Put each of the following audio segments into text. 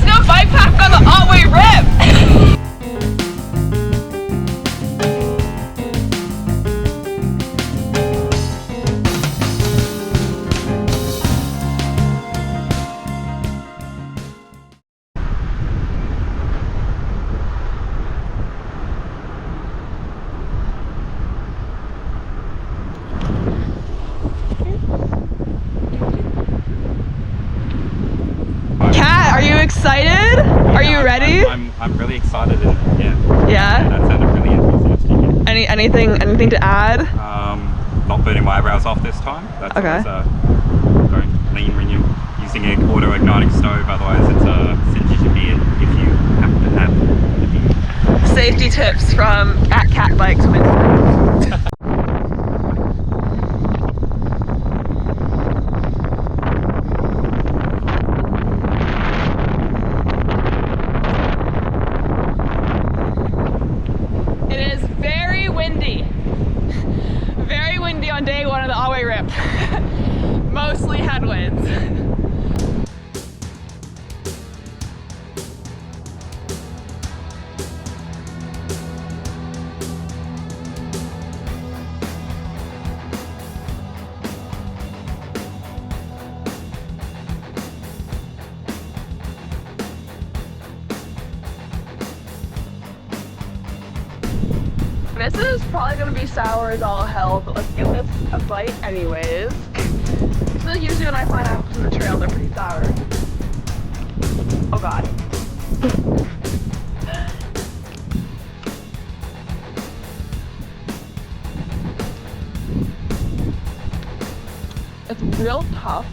go bike pack on the Otway Rip! Are you excited? Are you ready? I'm really excited. Yeah. Yeah? That sounded really enthusiastic. Anything to add? Not burning my eyebrows off this time. That's Okay. always don't lean when you're using an auto igniting stove. Otherwise, it singes your beard if you happen to have a beard. Safety tips from @Cat Bikes Winston. Very windy on day one of the Otway Rip. Mostly headwinds. This is probably gonna be sour as all hell, but let's give this a bite anyways. So usually when I find apples in the trail, they're pretty sour. Oh god. It's real tough.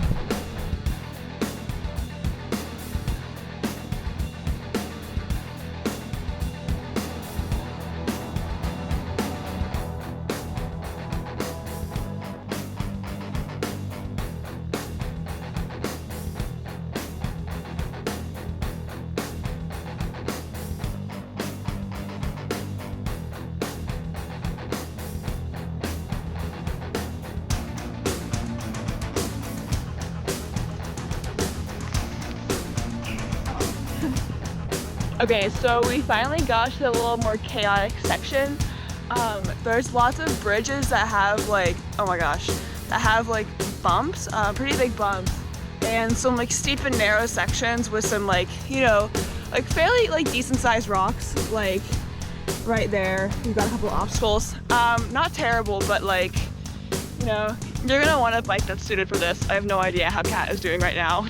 Okay, so we finally got to the little more chaotic section. There's lots of bridges that have like, oh my gosh, that have like bumps, pretty big bumps, and some like steep and narrow sections with some like, you know, like fairly like decent sized rocks, like right there. We've got a couple obstacles. Not terrible, but like, you know, you're gonna want a bike that's suited for this. I have no idea how Kat is doing right now.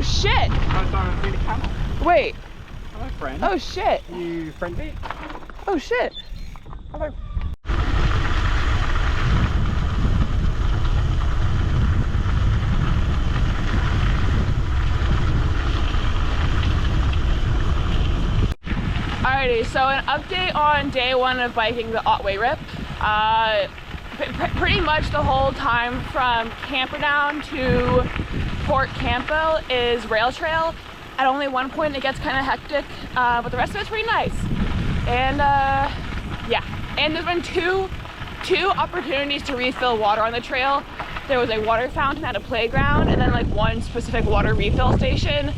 Shit! Wait. Hello, friend. Oh shit. You friendly? Oh shit. Hello. Alrighty, so an update on day one of biking the Otway Rip. Pretty much the whole time from Camperdown to Port Campbell is rail trail. At only one point it gets kind of hectic, but the rest of it's pretty nice. And yeah, and there's been two opportunities to refill water on the trail. There was a water fountain at a playground, and then like one specific water refill station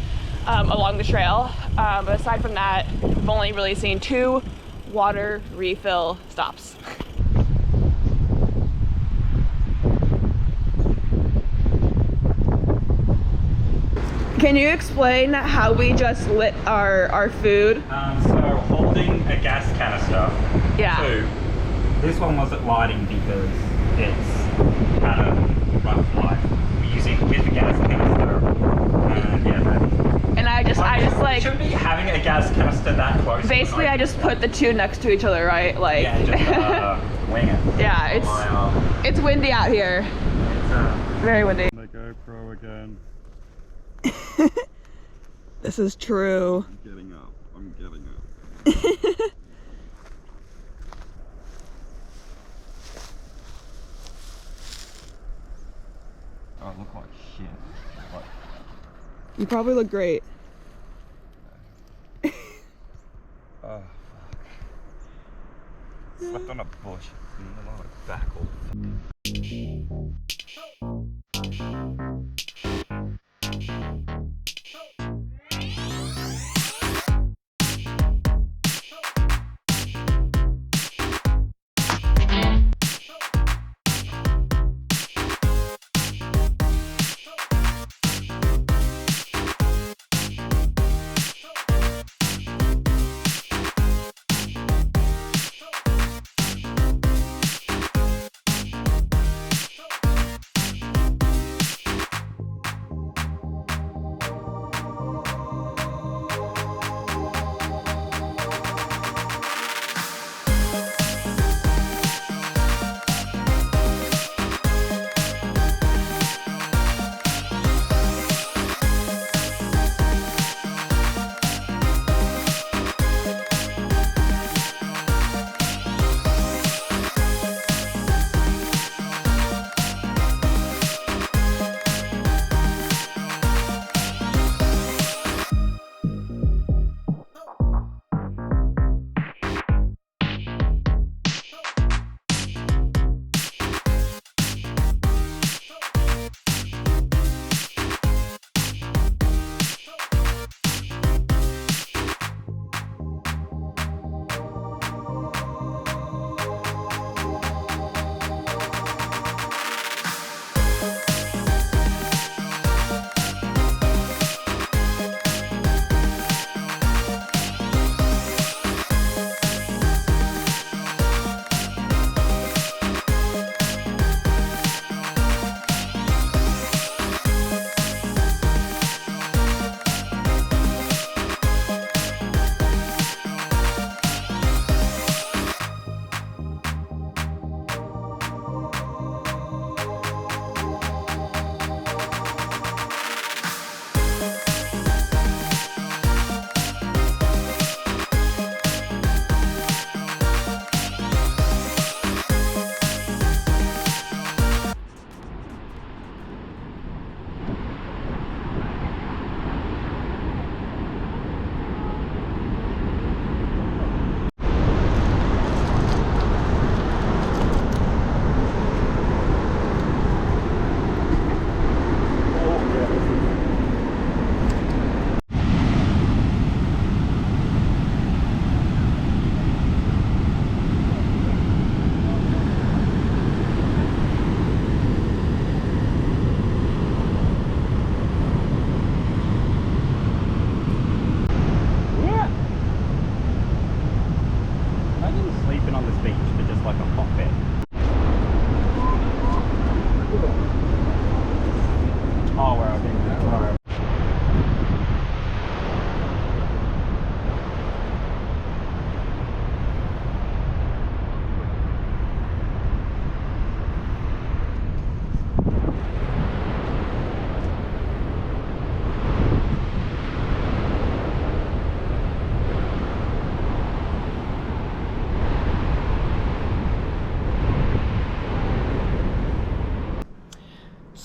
along the trail. But aside from that, I've only really seen 2 water refill stops. Can you explain how we just lit our food? So holding a gas canister. Yeah. 2. This one wasn't lighting because it's had a rough life. We're using with the gas canister. And yeah. And I just like. Shouldn't be having a gas canister that close. Basically, I just put the 2 next to each other, right? Like. Yeah, just wing it. Yeah, it's windy out here. It's very windy. My GoPro again. This is true. I'm getting up. You probably look great. Oh, fuck. Slept on a bush. My back all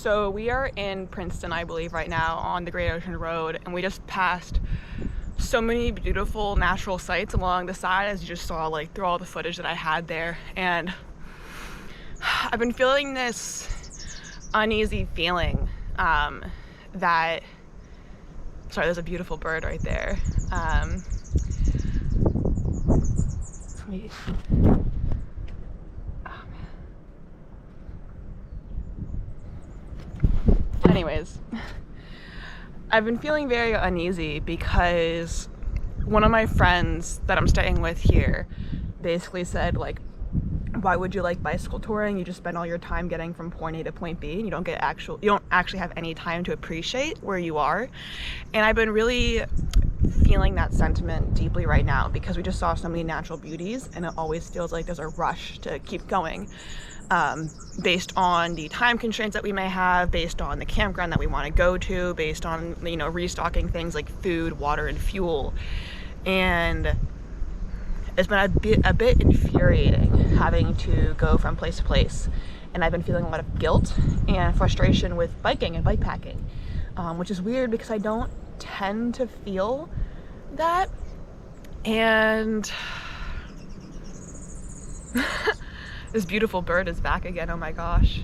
So we are in Princeton, I believe, right now on the Great Ocean Road, and we just passed so many beautiful natural sights along the side, as you just saw, like through all the footage that I had there. And I've been feeling this uneasy feeling that, sorry, there's a beautiful bird right there. Anyways, I've been feeling very uneasy because one of my friends that I'm staying with here basically said, like, why would you like bicycle touring? You just spend all your time getting from point A to point B, and you don't actually have any time to appreciate where you are. And I've been really feeling that sentiment deeply right now because we just saw so many natural beauties, and it always feels like there's a rush to keep going. Based on the time constraints that we may have, based on the campground that we want to go to, based on, you know, restocking things like food, water, and fuel. And it's been a bit infuriating having to go from place to place. And I've been feeling a lot of guilt and frustration with biking and bikepacking. which is weird because I don't tend to feel that. And this beautiful bird is back again. Oh my gosh.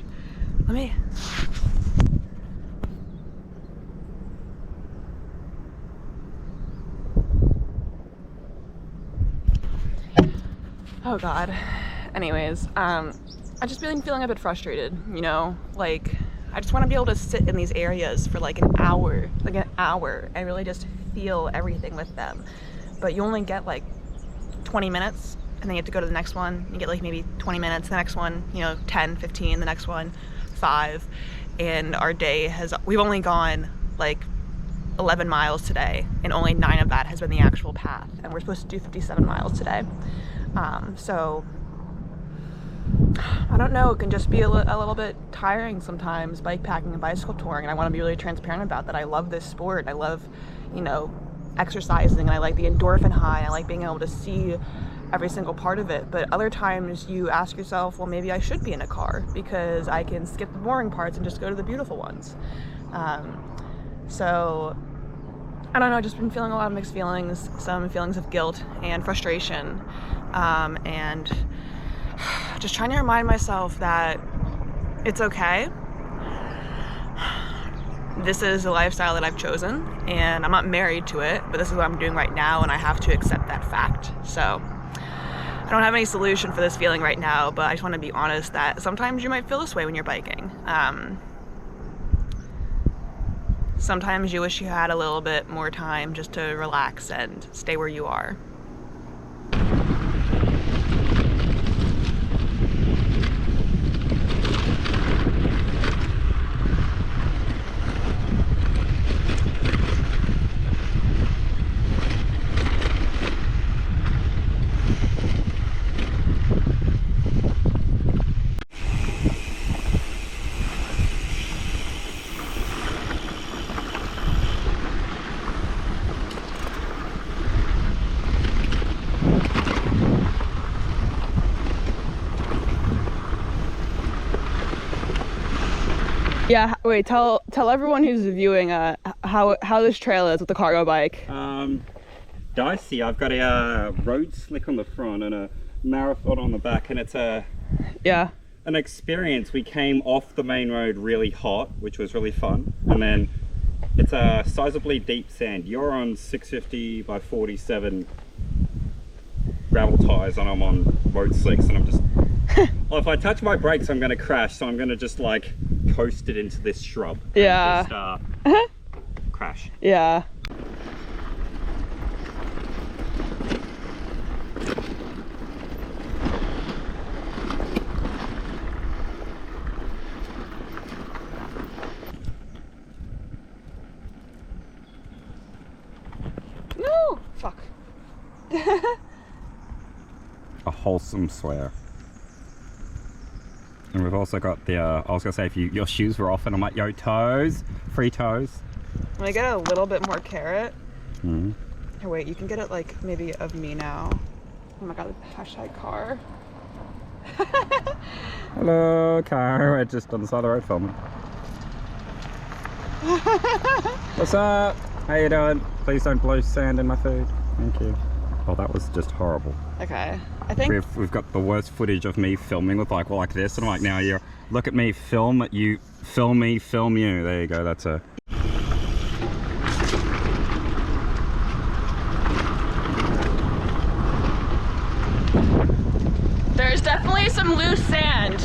Let me. Oh God. Anyways, I just been feeling a bit frustrated, you know, like I just want to be able to sit in these areas for like an hour, and really just feel everything with them. But you only get like 20 minutes, and then you have to go to the next one. You get like maybe 20 minutes, the next one, you know, 10, 15, the next one, 5. And our day we've only gone like 11 miles today, and only 9 of that has been the actual path. And we're supposed to do 57 miles today. So I don't know, it can just be a little bit tiring sometimes, bike packing and bicycle touring, and I want to be really transparent about that. I love this sport. I love, you know, exercising, and I like the endorphin high, and I like being able to see every single part of it. But other times you ask yourself, well, maybe I should be in a car because I can skip the boring parts and just go to the beautiful ones. So I don't know, I've just been feeling a lot of mixed feelings, some feelings of guilt and frustration, and just trying to remind myself that it's okay. This is the lifestyle that I've chosen, and I'm not married to it, but this is what I'm doing right now, and I have to accept that fact. So I don't have any solution for this feeling right now, but I just want to be honest that sometimes you might feel this way when you're biking. Sometimes you wish you had a little bit more time just to relax and stay where you are. Yeah, wait, tell everyone who's viewing how this trail is with the cargo bike. Dicey. I've got a road slick on the front and a marathon on the back, and it's an experience. We came off the main road really hot, which was really fun, and then it's a sizably deep sand. You're on 650 by 47 gravel tires, and I'm on road slicks, and I'm just well, if I touch my brakes I'm gonna crash, so I'm gonna just like coast it into this shrub. Yeah. And just crash. Yeah. No! Fuck. A wholesome swear. And we've also got the, I was gonna say if your shoes were off, and I'm like, yo, toes, free toes. I'm gonna get a little bit more carrot. Mm-hmm. Here, wait, you can get it like maybe of me now. Oh my god, hashtag car. Hello, car. We're just on the side of the road filming. What's up? How you doing? Please don't blow sand in my food. Thank you. Oh, that was just horrible. Okay, I think we've got the worst footage of me filming with like this, and I'm like, now you look at me, film you, film me, film you. There you go. That's a. there's definitely some loose sand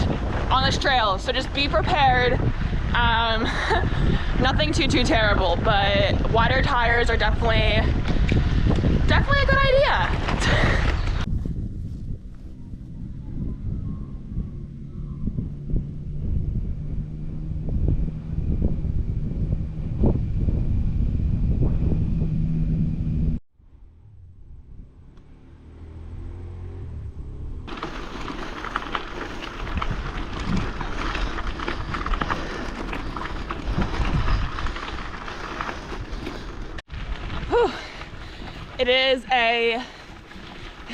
on this trail, so just be prepared. Nothing too terrible, but wider tires are definitely a good idea. It is a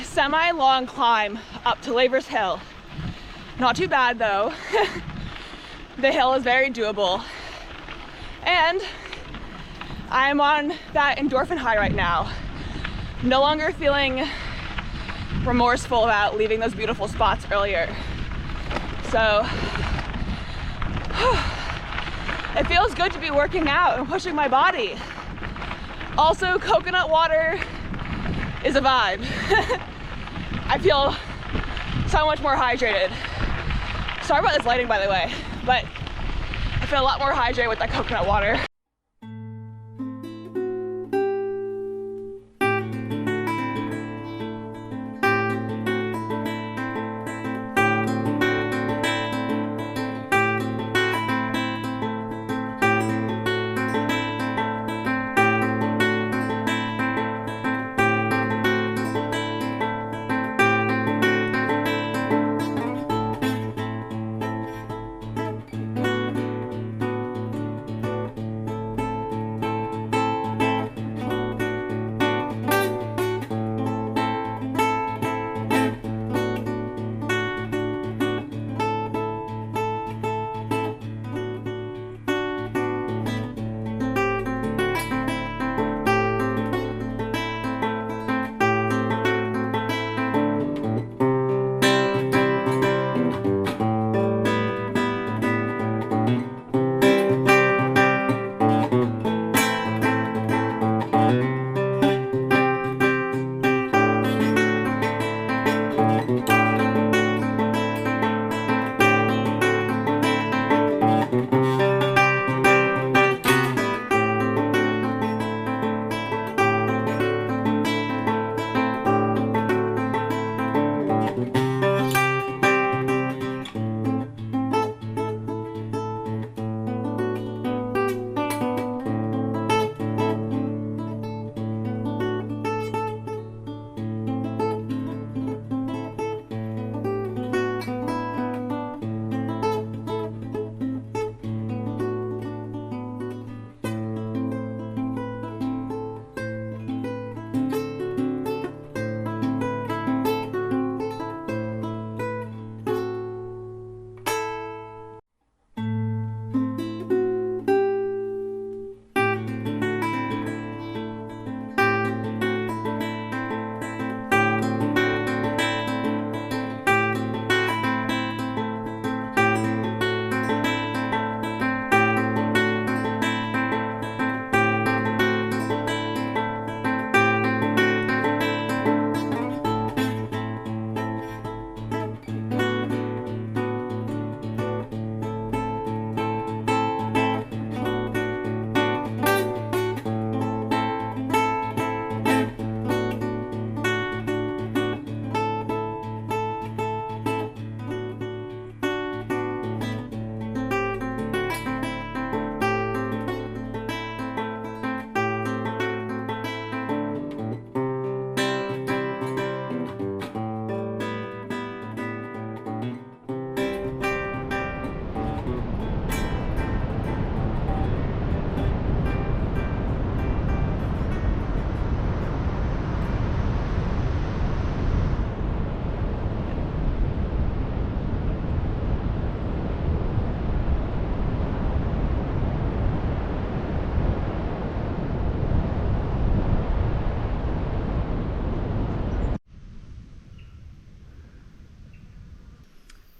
semi-long climb up to Lavers Hill. Not too bad though. The hill is very doable. And I'm on that endorphin high right now. No longer feeling remorseful about leaving those beautiful spots earlier. So it feels good to be working out and pushing my body. Also, coconut water is a vibe. I feel so much more hydrated. Sorry about this lighting, by the way, but I feel a lot more hydrated with that coconut water.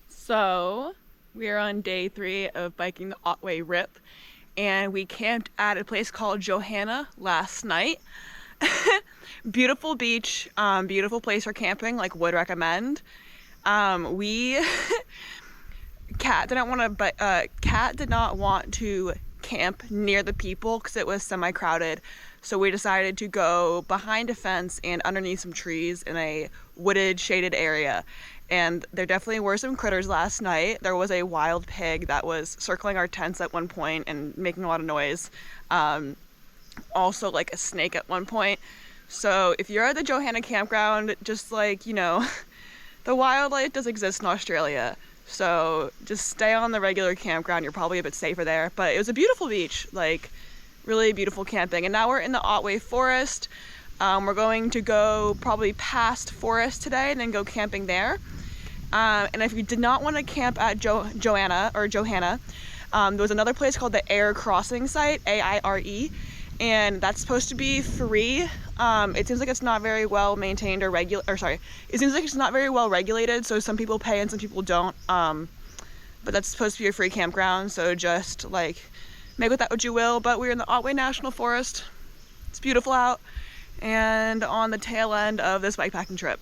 So we are on day 3 of biking the Otway Rip, and we camped at a place called Johanna last night. Beautiful beach, beautiful place for camping, like would recommend. Kat did not want to camp near the people because it was semi-crowded, so we decided to go behind a fence and underneath some trees in a wooded, shaded area. And there definitely were some critters last night. There was a wild pig that was circling our tents at one point and making a lot of noise. Also like a snake at one point. So if you're at the Johanna campground, just like, you know, the wildlife does exist in Australia. So just stay on the regular campground. You're probably a bit safer there. But it was a beautiful beach, like really beautiful camping. And now we're in the Otway Forest. We're going to go probably past Forest today and then go camping there. And if you did not want to camp at Johanna, there was another place called the Aire Crossing site, AIRE, and that's supposed to be free. It seems like it's not very well maintained or it seems like it's not very well regulated, so some people pay and some people don't. But that's supposed to be a free campground, so just like make with that what you will. But we're in the Otway National Forest. It's beautiful out, and on the tail end of this bikepacking trip.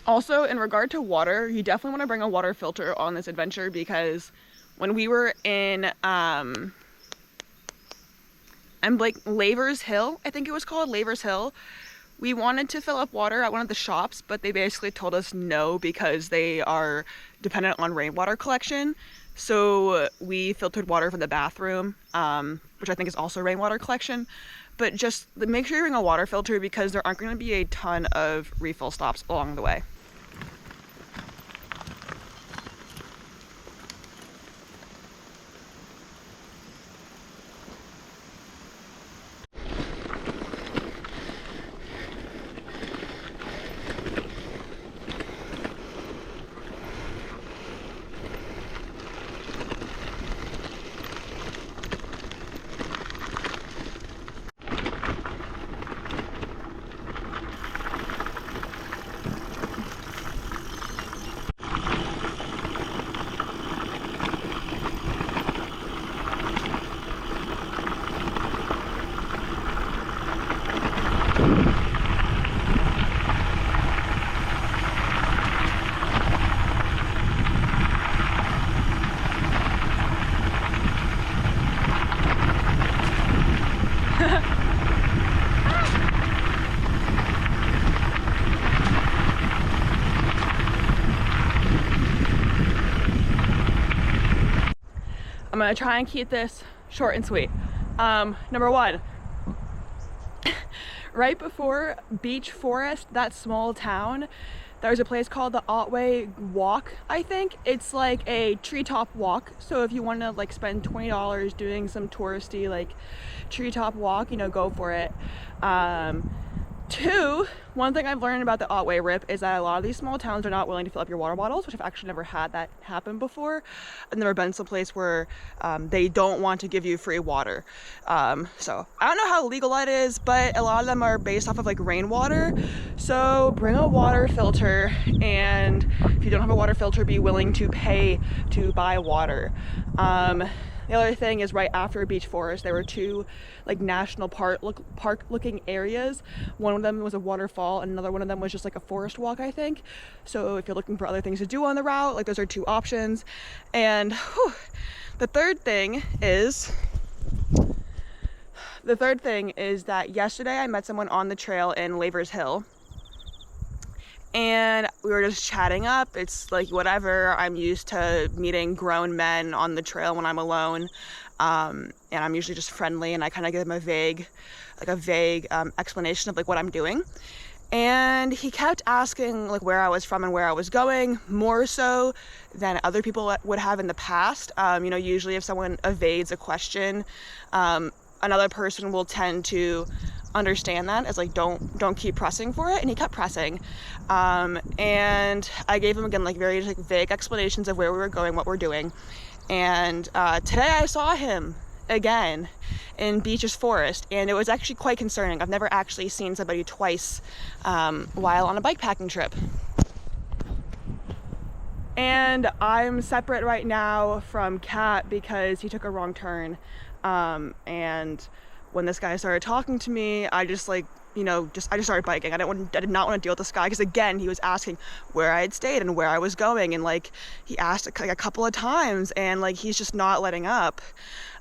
Also, in regard to water, you definitely want to bring a water filter on this adventure, because when we were in Lavers Hill, I think it was called Lavers Hill, we wanted to fill up water at one of the shops, but they basically told us no because they are dependent on rainwater collection. So we filtered water from the bathroom, which I think is also rainwater collection. But just make sure you bring a water filter, because there aren't going to be a ton of refill stops along the way. I'm gonna try and keep this short and sweet. Number one, right before Beach Forest, that small town, there's a place called the Otway Walk, I think. It's like a treetop walk. So if you want to like spend $20 doing some touristy like treetop walk, you know, go for it. Two, one thing I've learned about the Otway Rip is that a lot of these small towns are not willing to fill up your water bottles, which I've actually never had that happen before. I've never been to a place where they don't want to give you free water. So I don't know how legal that is, but a lot of them are based off of like rainwater. So bring a water filter, and if you don't have a water filter, be willing to pay to buy water. The other thing is, right after Beach Forest, there were two like national park looking areas. One of them was a waterfall, and another one of them was just like a forest walk, I think. So if you're looking for other things to do on the route, like those are two options. And the third thing is that yesterday I met someone on the trail in Lavers Hill, and we were just chatting up. It's like, whatever, I'm used to meeting grown men on the trail when I'm alone, and I'm usually just friendly, and I kind of give them a vague explanation of like what I'm doing. And he kept asking like where I was from and where I was going, more so than other people would have in the past. Usually if someone evades a question, another person will tend to understand that as like, don't keep pressing for it. And he kept pressing, and I gave him again like very like vague explanations of where we were going, what we're doing. And today I saw him again in Beach Forest, and it was actually quite concerning. I've never actually seen somebody twice while on a bikepacking trip. And I'm separate right now from Kat because he took a wrong turn, and when this guy started talking to me, I just started biking. I did not want to deal with this guy, because again, he was asking where I had stayed and where I was going, and like he asked like a couple of times, and like he's just not letting up.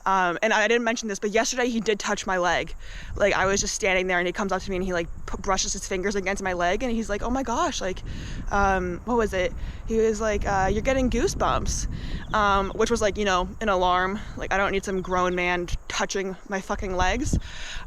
And I didn't mention this, but yesterday he did touch my leg. Like I was just standing there, and he comes up to me and he like brushes his fingers against my leg, and he's like, "Oh my gosh, like, what was it?" He was like, "You're getting goosebumps," which was like, an alarm. Like I don't need some grown man touching my fucking legs.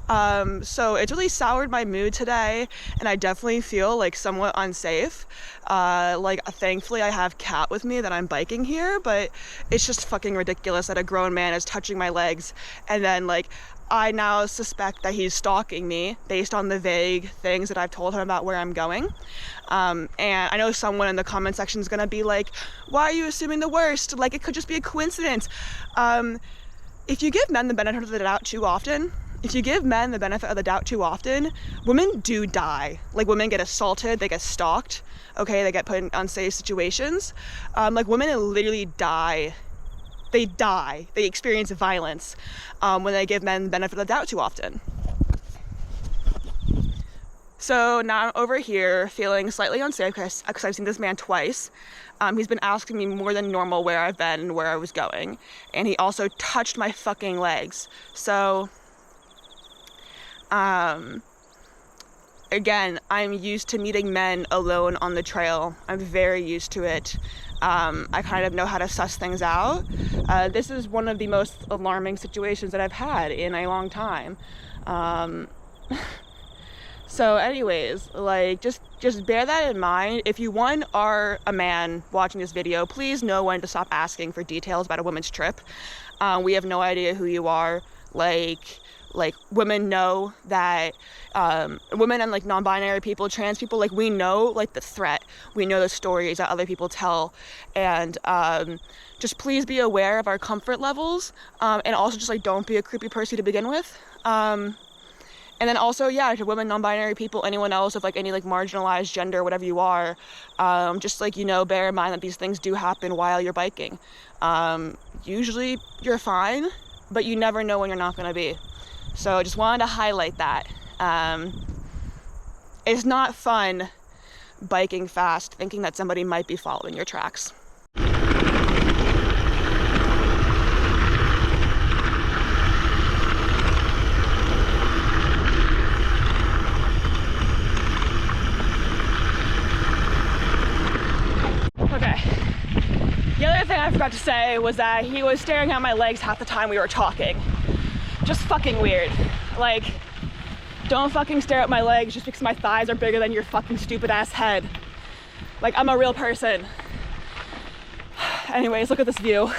So it's really soured my mood today, and I definitely feel like somewhat unsafe. Thankfully I have Kat with me that I'm biking here, but it's just fucking ridiculous that a grown man is touching my legs, and then like I now suspect that he's stalking me based on the vague things that I've told him about where I'm going. And I know someone in the comment section is gonna be like, why are you assuming the worst? Like, it could just be a coincidence. If you give men the benefit of the doubt too often, if you give men the benefit of the doubt too often, women do die. Like, women get assaulted, they get stalked, okay, they get put in unsafe situations. Like, women literally die. They experience violence when they give men the benefit of the doubt too often. So now I'm over here feeling slightly unsafe because I've seen this man twice. He's been asking me more than normal where I've been and where I was going. And he also touched my fucking legs. So, again, I'm used to meeting men alone on the trail. I'm very used to it. I kind of know how to suss things out. This is one of the most alarming situations that I've had in a long time. So anyways, like, just bear that in mind. If you, one, are a man watching this video, please know when to stop asking for details about a woman's trip. We have no idea who you are. Like women know that, women and like non-binary people, trans people, like, we know like the threat. We know the stories that other people tell. And just please be aware of our comfort levels. And also just like, don't be a creepy person to begin with. And then also, yeah, to women, non-binary people, anyone else of like any like marginalized gender, whatever you are, just like, you know, bear in mind that these things do happen while you're biking. Usually you're fine, but you never know when you're not going to be. So I just wanted to highlight that. It's not fun biking fast, thinking that somebody might be following your tracks. The other thing I forgot to say was that he was staring at my legs half the time we were talking. Just fucking weird. Like, don't fucking stare at my legs just because my thighs are bigger than your fucking stupid ass head. Like, I'm a real person. Anyways, look at this view.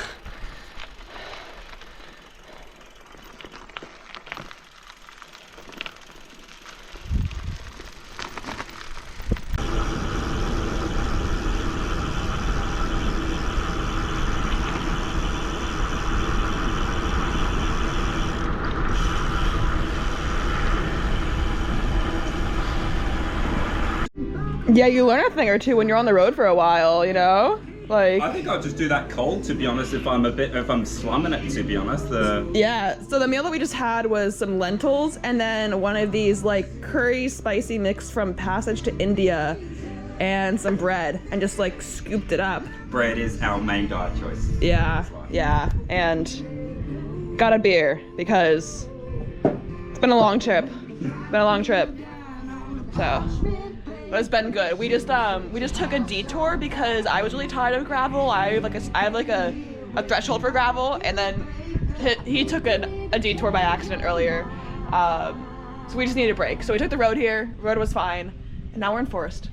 Yeah, you learn a thing or two when you're on the road for a while, you know? Like, I think I'll just do that cold, to be honest, if I'm slumming it, to be honest. Yeah, so the meal that we just had was some lentils and then one of these like curry spicy mix from Passage to India and some bread, and just like scooped it up. Bread is our main diet choice. Yeah, and got a beer because it's been a long trip. So, but it's been good. We just took a detour because I was really tired of gravel. I have a threshold for gravel, and then he took a detour by accident earlier. So we just needed a break. So we took the road here. The road was fine, and now we're in forest.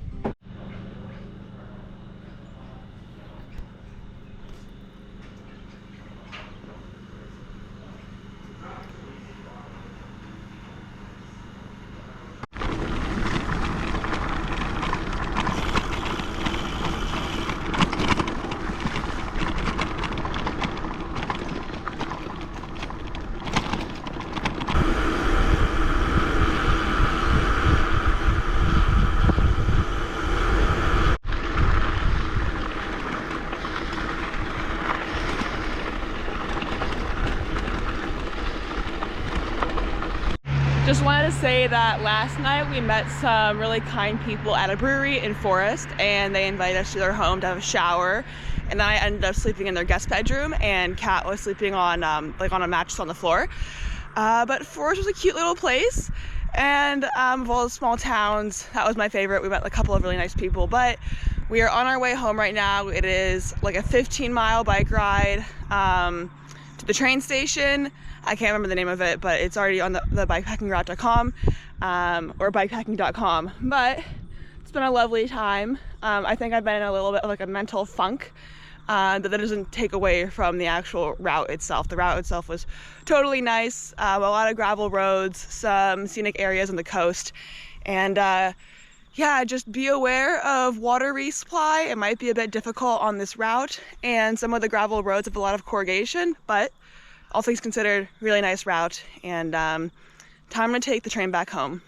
Just wanted to say that last night we met some really kind people at a brewery in Forest, and they invited us to their home to have a shower, and I ended up sleeping in their guest bedroom, and Kat was sleeping on on a mattress on the floor. But Forest was a cute little place, and of all the small towns, that was my favorite. We met a couple of really nice people, but we are on our way home right now. It is like a 15-mile bike ride to the train station. I can't remember the name of it, but it's already on the bikepackingroute.com or bikepacking.com. But it's been a lovely time. I think I've been in a little bit of like a mental funk, but that doesn't take away from the actual route itself. The route itself was totally nice. A lot of gravel roads, some scenic areas on the coast, and yeah, just be aware of water resupply. It might be a bit difficult on this route, and some of the gravel roads have a lot of corrugation, but all things considered, really nice route, and time to take the train back home.